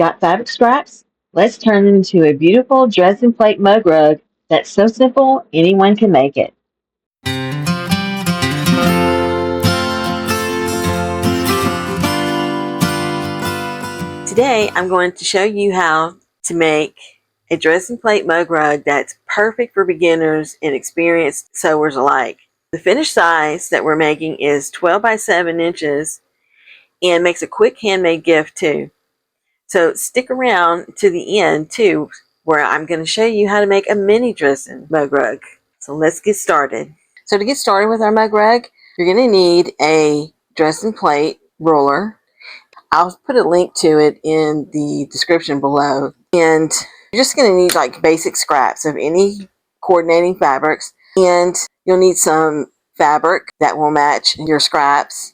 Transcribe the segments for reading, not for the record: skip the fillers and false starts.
Got fabric scraps? Let's turn them into a beautiful Dresden Plate Mug Rug that's so simple anyone can make it. Today I'm going to show you how to make a Dresden Plate Mug Rug that's perfect for beginners and experienced sewers alike. The finished size that we're making is 12 by 7 inches and makes a quick handmade gift too. So stick around to the end too, where I'm going to show you how to make a mini Dresden mug rug. So let's get started. So to get started with our mug rug, you're going to need a Dresden plate ruler. I'll put a link to it in the description below. And you're just going to need like basic scraps of any coordinating fabrics. And you'll need some fabric that will match your scraps.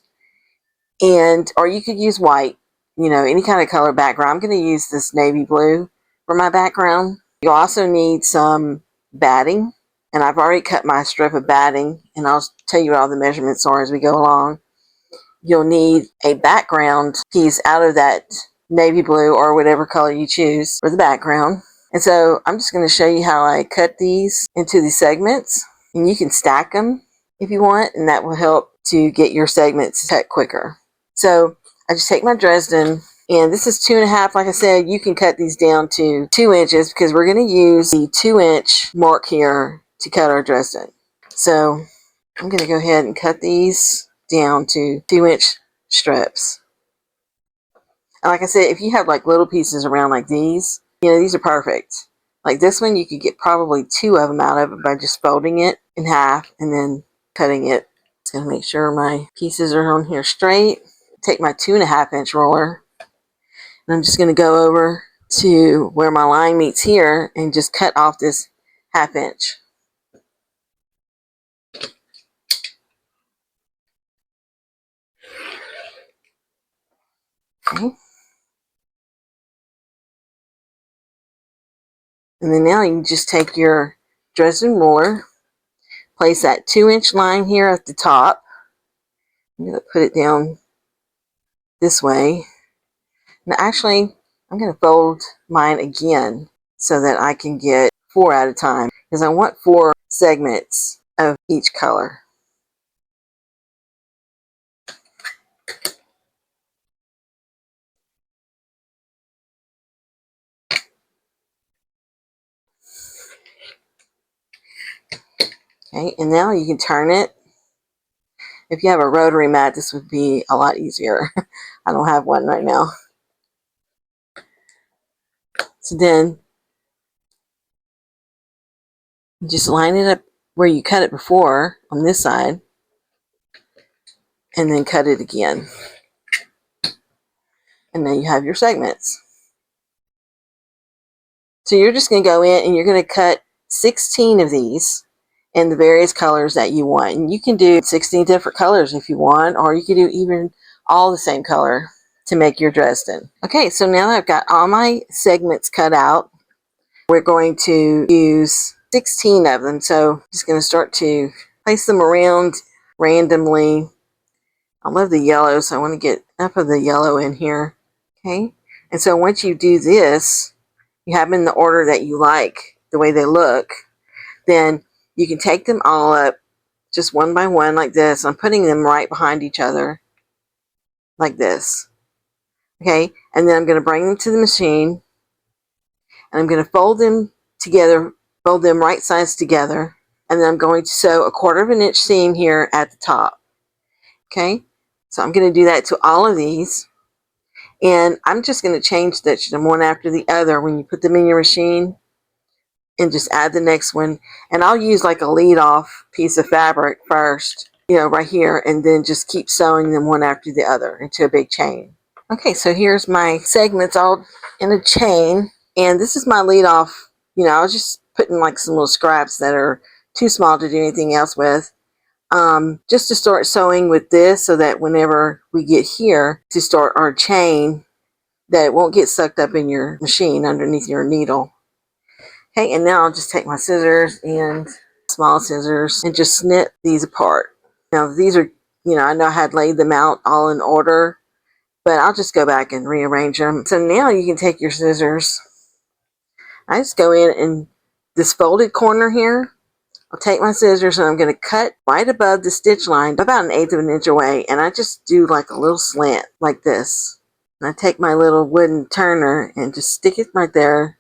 Or you could use white, any kind of color background. I'm going to use this navy blue for my background. You'll also need some batting. And I've already cut my strip of batting. And I'll tell you what all the measurements are as we go along. You'll need a background piece out of that navy blue or whatever color you choose for the background. And so I'm just going to show you how I cut these into the segments. And you can stack them if you want, and that will help to get your segments cut quicker. So I just take my Dresden, and this is 2.5. Like I said, you can cut these down to 2 inches because we're going to use the 2-inch mark here to cut our Dresden. So I'm going to go ahead and cut these down to 2-inch strips. And like I said, if you have like little pieces around like these, these are perfect. Like this one, you could get probably 2 of them out of it by just folding it in half and then cutting it. Just gonna make sure my pieces are on here straight. Take my 2.5-inch roller, and I'm just gonna go over to where my line meets here and just cut off this 1/2 inch. Okay. And then now you just take your Dresden ruler, place that 2-inch line here at the top. I'm going to put it down this way. Now actually, I'm going to fold mine again so that I can get 4 at a time, because I want 4 segments of each color. Okay, and now you can turn it. If you have a rotary mat, this would be a lot easier. I don't have one right now. So then, just line it up where you cut it before on this side, and then cut it again. And then you have your segments. So you're just going to go in and you're going to cut 16 of these in the various colors that you want. And you can do 16 different colors if you want, or you can do even all the same color to make your Dresden. Okay, so now I've got all my segments cut out. We're going to use 16 of them. So I'm just going to start to place them around randomly. I love the yellow, so I want to get enough of the yellow in here. Okay, and so once you do this, you have them in the order that you like, the way they look, then you can take them all up just one by one like this. I'm putting them right behind each other like this. Okay, and then I'm going to bring them to the machine, and I'm going to fold them together, fold them right sides together, and then I'm going to sew a 1/4 inch seam here at the top. Okay, so I'm going to do that to all of these. And I'm just going to change stitch them one after the other when you put them in your machine, and just add the next one. And I'll use like a lead off piece of fabric first, right here, and then just keep sewing them one after the other into a big chain. Okay, so here's my segments all in a chain, and this is my lead off. I was just putting like some little scraps that are too small to do anything else with. Just to start sewing with this, so that whenever we get here to start our chain, that it won't get sucked up in your machine underneath your needle. Okay, and now I'll just take my scissors and small scissors and just snip these apart. Now these are, I know I had laid them out all in order, but I'll just go back and rearrange them. So now you can take your scissors. I just go in and this folded corner here, I'll take my scissors and I'm going to cut right above the stitch line, about 1/8 of an inch away, and I just do like a little slant like this. And I take my little wooden turner and just stick it right there,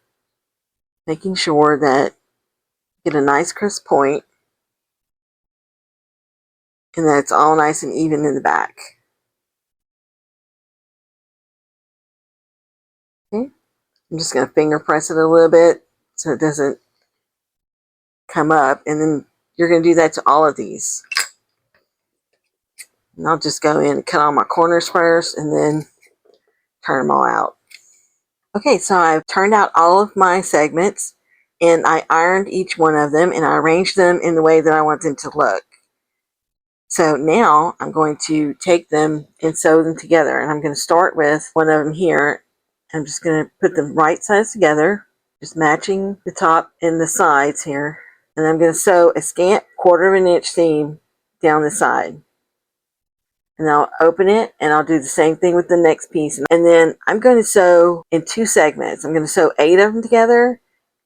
making sure that I get a nice crisp point and that it's all nice and even in the back. Okay. I'm just going to finger press it a little bit so it doesn't come up, and then you're going to do that to all of these. And I'll just go in and cut all my corners first and then turn them all out. Okay, so I've turned out all of my segments and I ironed each one of them and I arranged them in the way that I want them to look. So now I'm going to take them and sew them together, and I'm going to start with one of them here. I'm just going to put them right sides together, just matching the top and the sides here. And I'm going to sew a scant 1/4 of an inch seam down the side. And I'll open it and I'll do the same thing with the next piece. And then I'm going to sew in 2 segments. I'm going to sew 8 of them together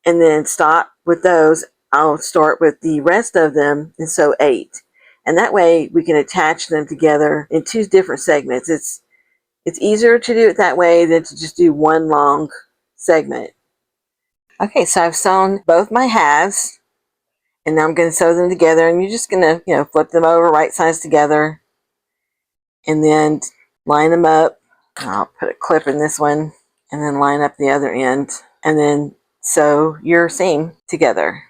and then stop with those. I'll start with the rest of them and sew 8. And that way we can attach them together in 2 different segments. It's easier to do it that way than to just do one long segment. Okay, so I've sewn both my halves and now I'm going to sew them together, and you're just going to, flip them over right sides together and then line them up. I'll put a clip in this one and then line up the other end and then sew your seam together.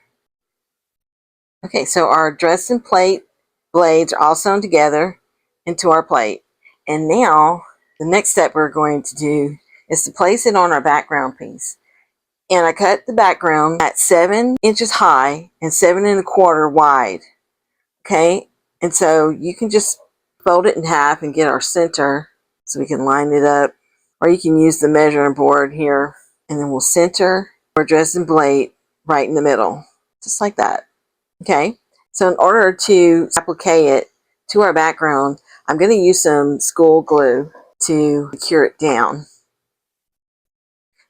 Okay, so our Dresden plate blades are all sewn together into our plate. And now the next step we're going to do is to place it on our background piece. And I cut the background at 7 inches high and 7 1/4 wide. Okay, and so you can just fold it in half and get our center so we can line it up, or you can use the measuring board here, and then we'll center our Dresden blade right in the middle, just like that. Okay, so in order to applique it to our background, I'm going to use some school glue to cure it down.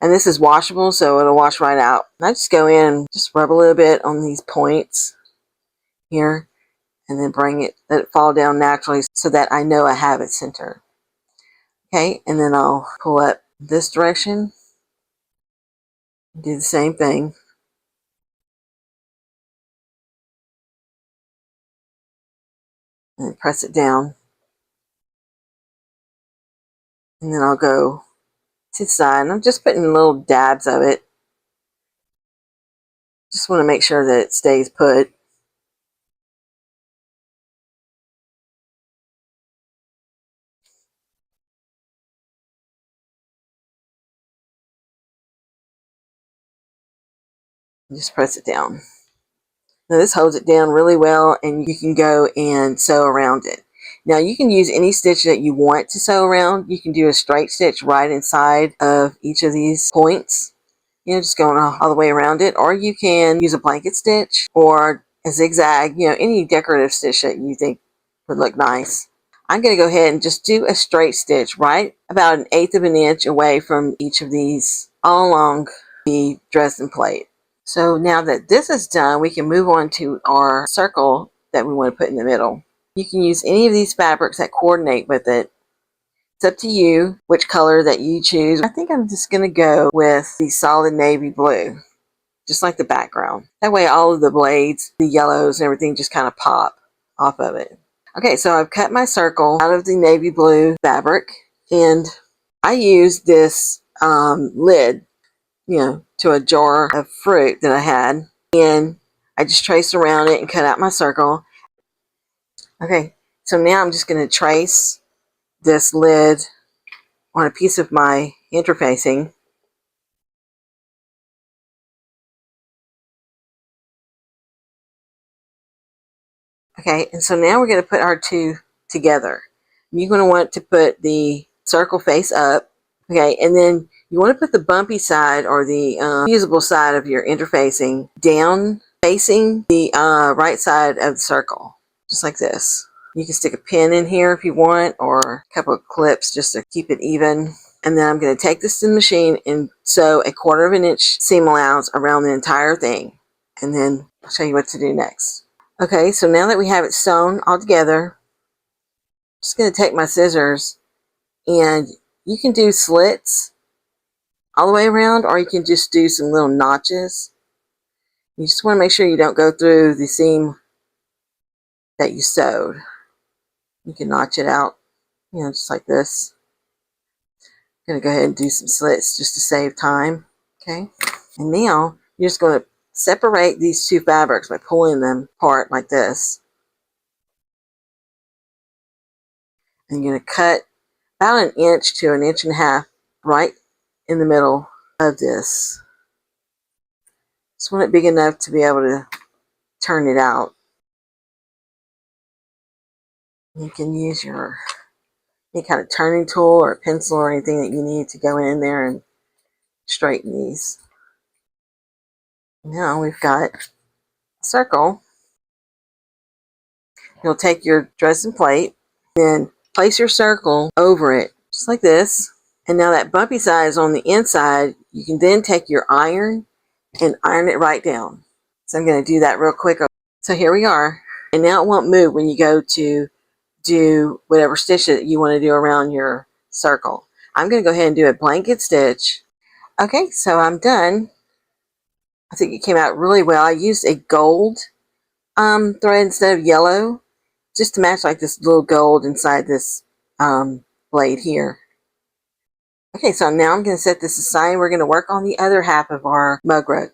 And this is washable, so it'll wash right out. And I just go in and just rub a little bit on these points here, and then let it fall down naturally so that I know I have it centered. Okay, and then I'll pull up this direction, do the same thing. And press it down. And then I'll go to the side, and I'm just putting little dabs of it. Just want to make sure that it stays put. Just press it down. Now this holds it down really well, and you can go and sew around it. Now you can use any stitch that you want to sew around. You can do a straight stitch right inside of each of these points, just going all the way around it, or you can use a blanket stitch or a zigzag, any decorative stitch that you think would look nice. I'm going to go ahead and just do a straight stitch right about 1/8 of an inch away from each of these all along the Dresden plate. So now that this is done, we can move on to our circle that we want to put in the middle. You can use any of these fabrics that coordinate with it. It's up to you which color that you choose. I think I'm just going to go with the solid navy blue, just like the background. That way all of the blades, the yellows and everything just kind of pop off of it. Okay, so I've cut my circle out of the navy blue fabric, and I used this lid, to a jar of fruit that I had, and I just traced around it and cut out my circle. Okay, so now I'm just going to trace this lid on a piece of my interfacing. Okay, and so now we're going to put our 2 together. You're going to want to put the circle face up. Okay, and then you want to put the bumpy side or the fusible side of your interfacing down facing the right side of the circle, just like this. You can stick a pin in here if you want, or a couple of clips just to keep it even. And then I'm going to take this to the machine and sew a 1/4 of an inch seam allowance around the entire thing. And then I'll show you what to do next. Okay, so now that we have it sewn all together, I'm just going to take my scissors, and you can do slits all the way around, or you can just do some little notches. You just want to make sure you don't go through the seam that you sewed. You can notch it out, just like this. I'm going to go ahead and do some slits just to save time. Okay, and now you're just going to separate these two fabrics by pulling them apart like this. And you're going to cut about 1 inch to 1.5 inches right in the middle of this. Just want it big enough to be able to turn it out. You can use any kind of turning tool or a pencil or anything that you need to go in there and straighten these. Now we've got a circle. You'll take your Dresden plate, then place your circle over it, just like this. And now that bumpy side is on the inside. You can then take your iron and iron it right down. So I'm going to do that real quick. So here we are. And now it won't move when you go to do whatever stitch that you want to do around your circle. I'm going to go ahead and do a blanket stitch. Okay, so I'm done. I think it came out really well. I used a gold thread instead of yellow, just to match like this little gold inside this blade here. Okay, so now I'm going to set this aside. We're going to work on the other half of our mug rug.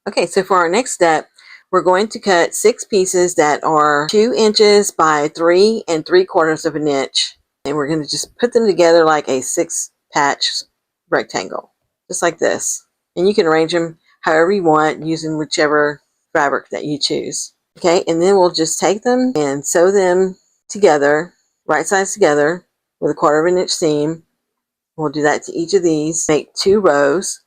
Okay, so for our next step, we're going to cut 6 pieces that are 2 inches by 3 3/4 of an inch. And we're going to just put them together like a 6-patch rectangle, just like this. And you can arrange them however you want using whichever fabric that you choose. Okay, and then we'll just take them and sew them together, right sides together, with a 1/4 of an inch seam. We'll do that to each of these, make 2 rows,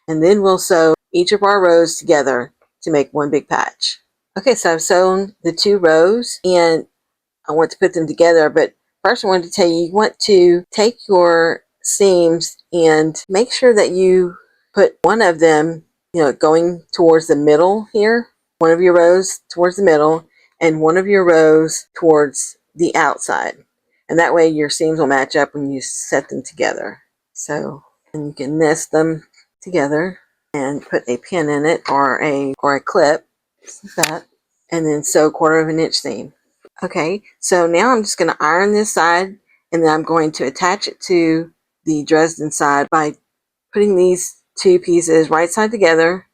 and then we'll sew each of our rows together to make one big patch. Okay, so I've sewn the 2 rows and I want to put them together, but first I wanted to tell you, you want to take your seams and make sure that you put one of them, going towards the middle here, one of your rows towards the middle, and one of your rows towards the outside. And that way your seams will match up when you set them together. So, and you can nest them together and put a pin in it or a clip, just like that, and then sew 1/4 of an inch seam. Okay, so now I'm just going to iron this side, and then I'm going to attach it to the Dresden side by putting these 2 pieces right side together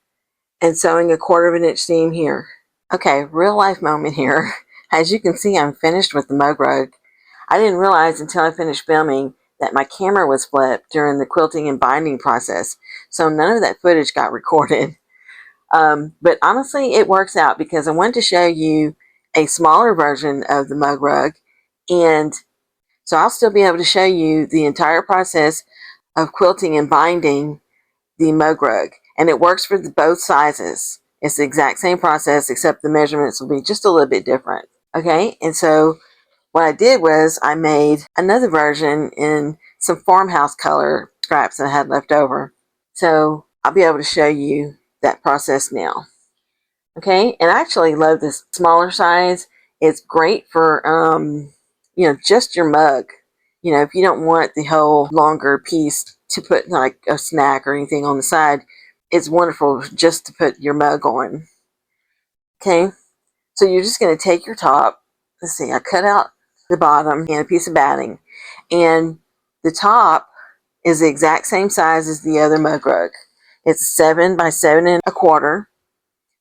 and sewing a 1/4 of an inch seam here. Okay, real life moment here. As you can see, I'm finished with the mug rug. I didn't realize until I finished filming that my camera was flipped during the quilting and binding process, so none of that footage got recorded. But honestly, it works out because I wanted to show you a smaller version of the mug rug, and so I'll still be able to show you the entire process of quilting and binding the mug rug, and it works for both sizes. It's the exact same process, except the measurements will be just a little bit different. Okay, and so what I did was I made another version in some farmhouse color scraps that I had left over. So I'll be able to show you that process now. Okay, and I actually love this smaller size. It's great for, just your mug. If you don't want the whole longer piece to put like a snack or anything on the side, it's wonderful just to put your mug on. Okay, so you're just going to take your top. Let's see, I cut out the bottom and a piece of batting, and the top is the exact same size as the other mug rug. It's 7 by 7 1/4.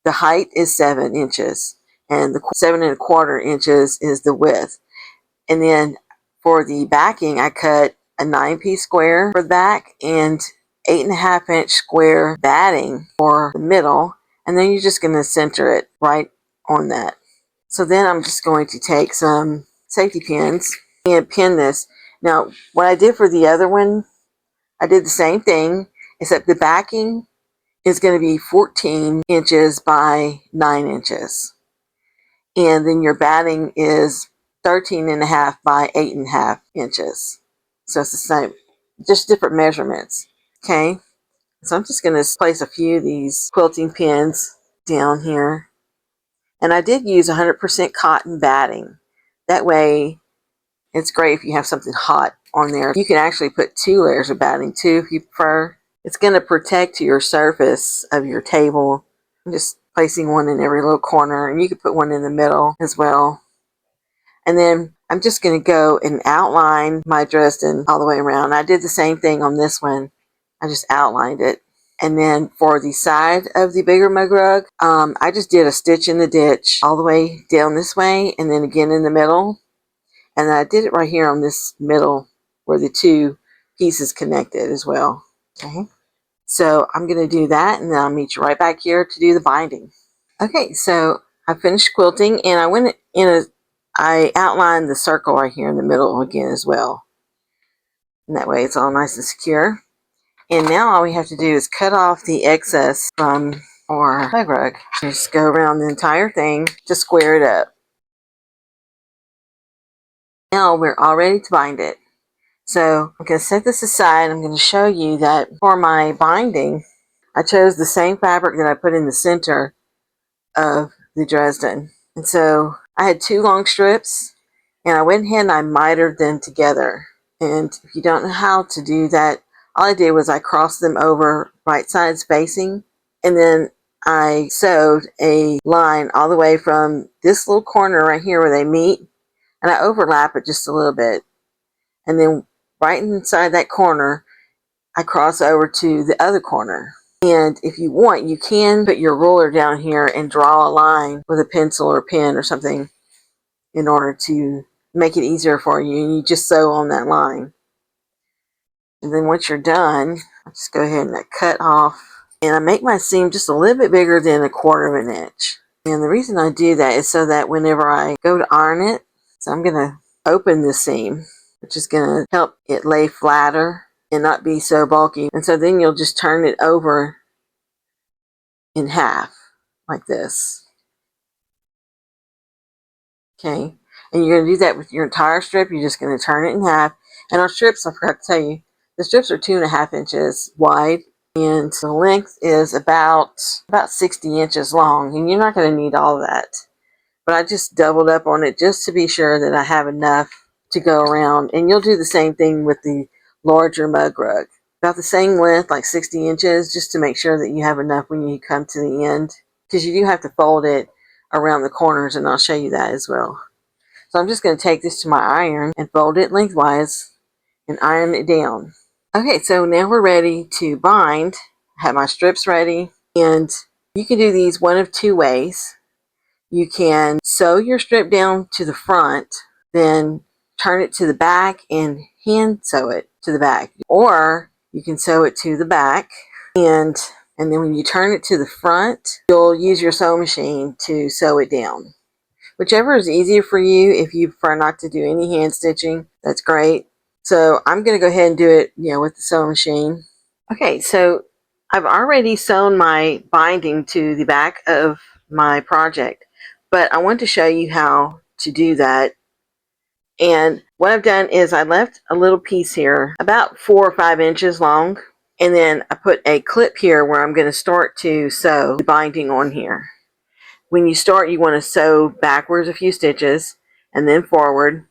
The height is 7 inches, and the 7 1/4 inches is the width. And then for the backing, I cut a 9-piece square for the back and 8.5 inch square batting for the middle, and then you're just going to center it right on that. So then I'm just going to take some safety pins and pin this. Now, what I did for the other one, I did the same thing, except the backing is going to be 14 inches by 9 inches. And then your batting is 13.5 by 8.5 inches. So it's the same, just different measurements. Okay, so I'm just going to place a few of these quilting pins down here. And I did use 100% cotton batting. That way, it's great if you have something hot on there. You can actually put 2 layers of batting too if you prefer. It's going to protect your surface of your table. I'm just placing one in every little corner, and you could put one in the middle as well. And then I'm just going to go and outline my Dresden all the way around. I did the same thing on this one. I just outlined it. And then for the side of the bigger mug rug, I just did a stitch in the ditch all the way down this way, and then again in the middle. And I did it right here on this middle where the 2 pieces connected as well. Okay, so I'm going to do that, and then I'll meet you right back here to do the binding. Okay, so I finished quilting, and I outlined the circle right here in the middle again as well. And that way it's all nice and secure. And now all we have to do is cut off the excess from our mug rug. Just go around the entire thing to square it up. Now we're all ready to bind it. So I'm going to set this aside. I'm going to show you that for my binding, I chose the same fabric that I put in the center of the Dresden. And so I had 2 long strips, and I went ahead and I mitered them together. And if you don't know how to do that, all I did was I crossed them over right sides facing, and then I sewed a line all the way from this little corner right here where they meet, and I overlap it just a little bit. And then right inside that corner, I cross over to the other corner. And if you want, you can put your ruler down here and draw a line with a pencil or pen or something in order to make it easier for you. And you just sew on that line. And then once you're done, I just go ahead and I cut off. And I make my seam just a little bit bigger than 1/4 of an inch. And the reason I do that is so that whenever I go to iron it, so I'm going to open the seam, which is going to help it lay flatter and not be so bulky. And so then you'll just turn it over in half like this. Okay, and you're going to do that with your entire strip. You're just going to turn it in half. And our strips, I forgot to tell you, the strips are 2.5 inches wide, and the length is about 60 inches long. And you're not going to need all of that, but I just doubled up on it just to be sure that I have enough to go around. And you'll do the same thing with the larger mug rug, about the same length, like 60 inches, just to make sure that you have enough when you come to the end, because you do have to fold it around the corners, and I'll show you that as well. So I'm just going to take this to my iron and fold it lengthwise and iron it down. Okay, so now we're ready to bind. I have my strips ready, and you can do these one of 2 ways. You can sew your strip down to the front, then turn it to the back and hand sew it to the back, or you can sew it to the back, and then when you turn it to the front, you'll use your sewing machine to sew it down. Whichever is easier for you. If you prefer not to do any hand stitching, that's great. So I'm going to go ahead and do it, with the sewing machine. Okay, so I've already sewn my binding to the back of my project, but I want to show you how to do that. And what I've done is I left a little piece here about 4 or 5 inches long, and then I put a clip here where I'm going to start to sew the binding on here. When you start, you want to sew backwards a few stitches and then forward,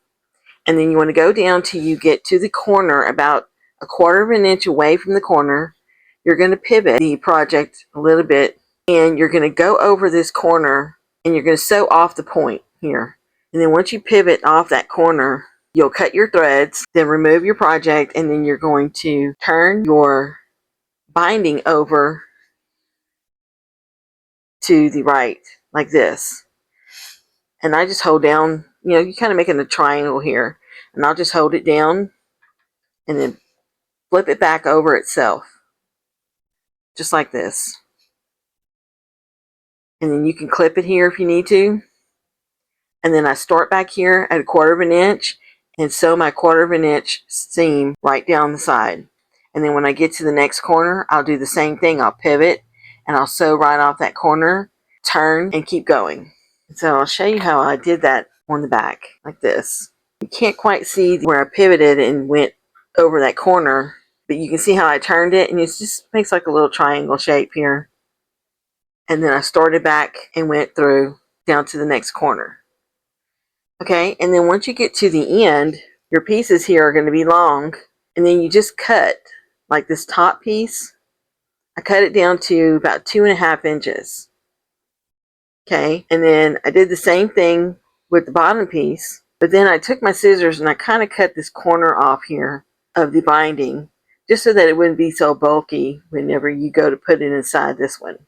and then you want to go down till you get to the corner about 1/4 of an inch away from the corner. You're going to pivot the project a little bit, and you're going to go over this corner, and you're going to sew off the point here. And then once you pivot off that corner, you'll cut your threads, then remove your project, and then you're going to turn your binding over to the right like this. And I just hold down, you're kind of making a triangle here, and I'll just hold it down and then flip it back over itself, just like this. And then you can clip it here if you need to. And then I start back here at 1/4 of an inch and sew my 1/4 of an inch seam right down the side. And then when I get to the next corner, I'll do the same thing. I'll pivot and I'll sew right off that corner, turn, and keep going. So I'll show you how I did that on the back like this. You can't quite see where I pivoted and went over that corner, but you can see how I turned it, and it just makes like a little triangle shape here. And then I started back and went through down to the next corner. Okay, and then once you get to the end, your pieces here are going to be long, and then you just cut like this top piece. I cut it down to about 2.5 inches. Okay, and then I did the same thing with the bottom piece, but then I took my scissors and I kind of cut this corner off here of the binding, just so that it wouldn't be so bulky whenever you go to put it inside this one.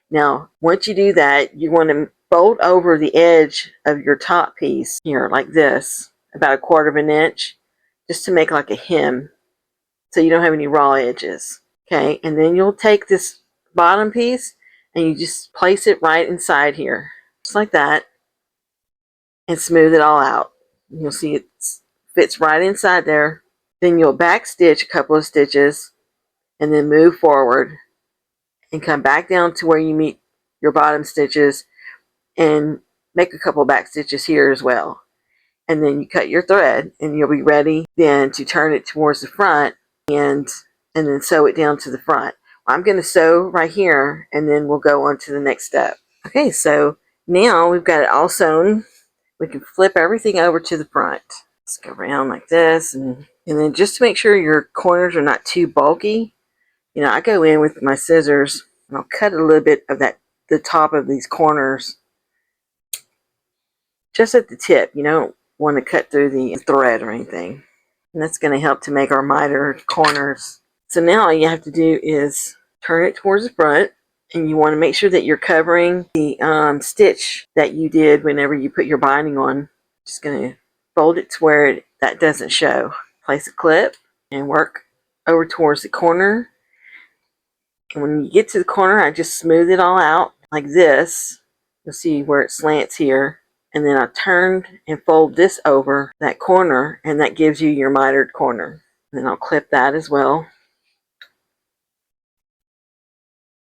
Now, once you do that, you want to fold over the edge of your top piece here like this, about 1/4 of an inch, just to make like a hem, so you don't have any raw edges. Okay, and then you'll take this bottom piece and you just place it right inside here, just like that, and smooth it all out. You'll see it fits right inside there. Then you'll back stitch a couple of stitches and then move forward and come back down to where you meet your bottom stitches and make a couple back stitches here as well. And then you cut your thread and you'll be ready then to turn it towards the front and then sew it down to the front. I'm going to sew right here and then we'll go on to the next step. Okay, so now we've got it all sewn. We can flip everything over to the front. Let's go around like this, and then just to make sure your corners are not too bulky, I go in with my scissors and I'll cut a little bit of the top of these corners just at the tip. You don't want to cut through the thread or anything. And that's going to help to make our mitered corners. So now all you have to do is turn it towards the front, and you want to make sure that you're covering the stitch that you did whenever you put your binding on. Just going to fold it to where that doesn't show. Place a clip and work over towards the corner. And when you get to the corner, I just smooth it all out like this. You'll see where it slants here. And then I turn and fold this over that corner, and that gives you your mitered corner. And then I'll clip that as well.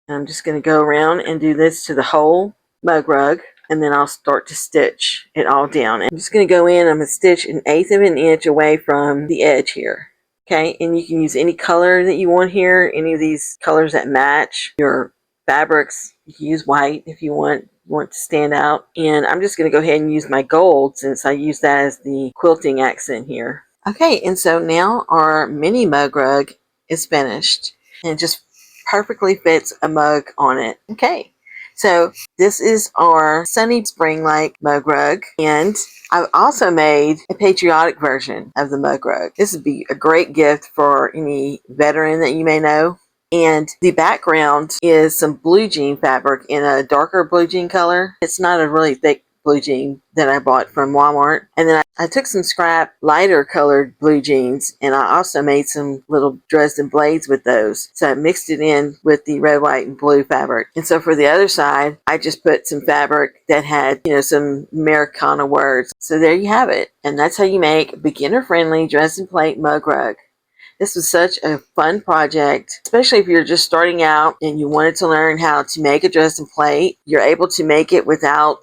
And I'm just going to go around and do this to the whole mug rug, and then I'll start to stitch it all down. I'm just going to go in, I'm going to stitch 1/8 of an inch away from the edge here. Okay, and you can use any color that you want here, any of these colors that match your fabrics. You can use white if you want to stand out. And I'm just going to go ahead and use my gold, since I use that as the quilting accent here. Okay, and so now our mini mug rug is finished, and it just perfectly fits a mug on it. Okay, so this is our sunny spring-like mug rug, and I've also made a patriotic version of the mug rug. This would be a great gift for any veteran that you may know. And the background is some blue jean fabric in a darker blue jean color. It's not a really thick blue jean that I bought from Walmart. And then I took some scrap lighter colored blue jeans, and I also made some little Dresden blades with those. So I mixed it in with the red, white, and blue fabric. And so for the other side, I just put some fabric that had, some Americana words. So there you have it. And that's how you make a beginner-friendly Dresden Plate Mug Rug. This was such a fun project, especially if you're just starting out and you wanted to learn how to make a Dresden plate. You're able to make it without,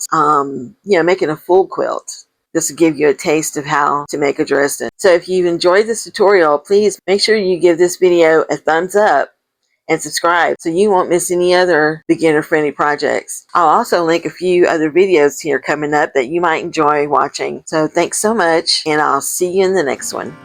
making a full quilt. This will give you a taste of how to make a Dresden. So if you've enjoyed this tutorial, please make sure you give this video a thumbs up and subscribe so you won't miss any other beginner-friendly projects. I'll also link a few other videos here coming up that you might enjoy watching. So thanks so much, and I'll see you in the next one.